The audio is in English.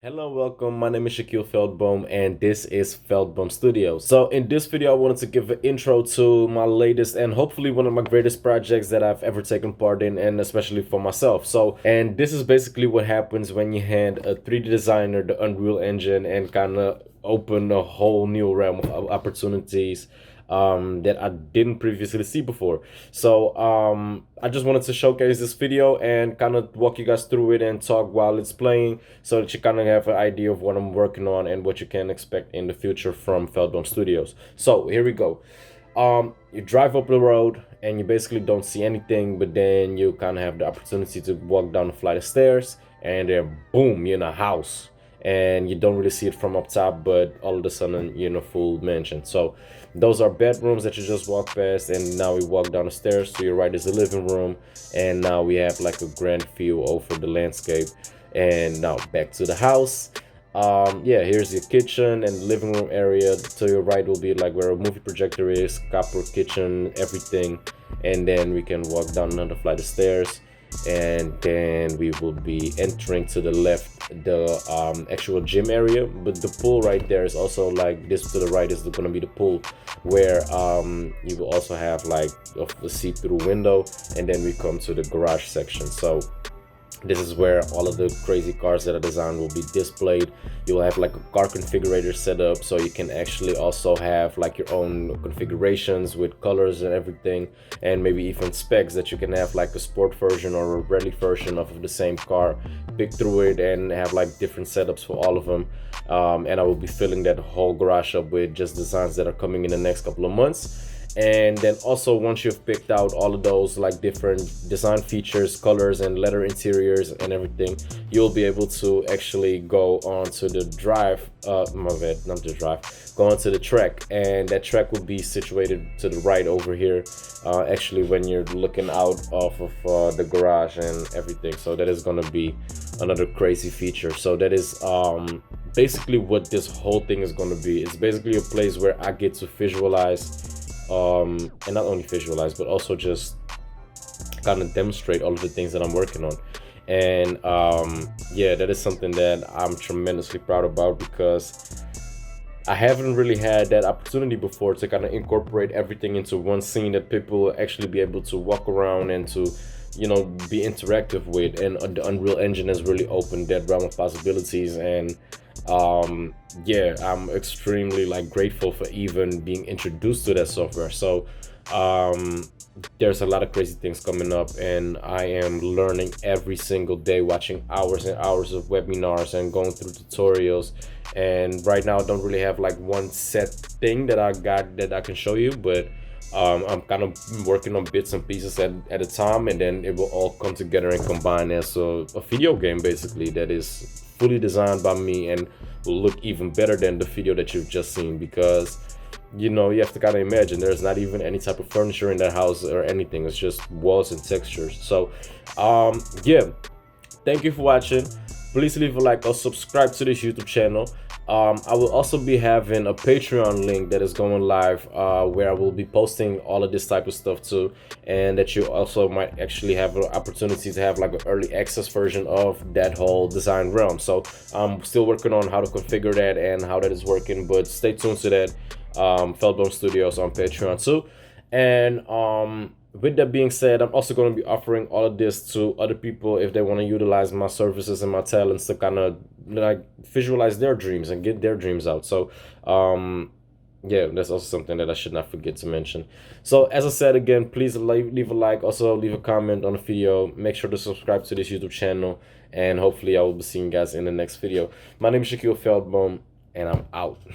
Hello, welcome. My name is Shaquille Veldboom, and this is Veldboom Studios. So, in this video, I wanted to give an intro to my latest and hopefully one of my greatest projects that I've ever taken part in, and especially for myself. And this is basically what happens when you hand a 3D designer the Unreal Engine and kind of open a whole new realm of opportunities that I didn't previously see before. I just wanted to showcase this video and kind of walk you guys through it and talk while it's playing so that you kind of have an idea of what I'm working on and what you can expect in the future from Veldboom Studios. So here we go. You drive up the road and you basically don't see anything, but then you kind of have the opportunity to walk down a flight of stairs and then boom, you're in a house and you don't really see it from up top, but all of a sudden you're in a full mansion. So those are bedrooms that you just walk past, and now we walk down the stairs. To your right is the living room, and now we have like a grand view over the landscape. And now back to the house. Yeah, here's your kitchen and living room area. To your right will be like where a movie projector is, copper kitchen, everything. And then we can walk down another flight of stairs, and then we will be entering to the left the actual gym area, but the pool right there is also like this. To the right is going to be the pool where you will also have like a see-through window, and then we come to the garage section. So this is where all of the crazy cars that are designed will be displayed. You'll have like a car configurator set up, so you can actually also have like your own configurations with colors and everything, and maybe even specs that you can have like a sport version or a rally version of the same car, pick through it and have like different setups for all of them. And I will be filling that whole garage up with just designs that are coming in the next couple of months. And then also, once you've picked out all of those like different design features, colors and leather interiors and everything, you'll be able to actually go onto the drive, my bad, not the drive, go onto the track, and that track will be situated to the right over here, actually when you're looking out off of the garage and everything. So that is going to be another crazy feature. So that is basically what this whole thing is going to be. It's basically a place where I get to visualize, and not only visualize but also just kind of demonstrate all of the things that I'm working on. And yeah, that is something that I'm tremendously proud about, because I haven't really had that opportunity before to kind of incorporate everything into one scene that people will actually be able to walk around and to, you know, be interactive with. And the Unreal Engine has really opened that realm of possibilities. And yeah, I'm extremely like grateful for even being introduced to that software. So there's a lot of crazy things coming up, and I am learning every single day, watching hours and hours of webinars and going through tutorials. And right now I don't really have like one set thing that I got that I can show you, but I'm kind of working on bits and pieces at a time, and then it will all come together and combine as a video game basically that is fully designed by me and will look even better than the video that you've just seen. Because, you know, you have to kind of imagine there's not even any type of furniture in that house or anything. It's just walls and textures. So yeah, thank you for watching. Please leave a like or subscribe to this YouTube channel. I will also be having a Patreon link that is going live, where I will be posting all of this type of stuff too, and that you also might actually have an opportunity to have like an early access version of that whole design realm. So I'm still working on how to configure that and how that is working, but stay tuned to that. Veldboom Studios on Patreon too. And with that being said, I'm also going to be offering all of this to other people if they want to utilize my services and my talents to kind of like visualize their dreams and get their dreams out. So yeah, that's also something that I should not forget to mention. So as I said again, please leave a like, also leave a comment on the video, make sure to subscribe to this YouTube channel, and hopefully I will be seeing you guys in the next video. My name is Shaquille Veldboom, and I'm out.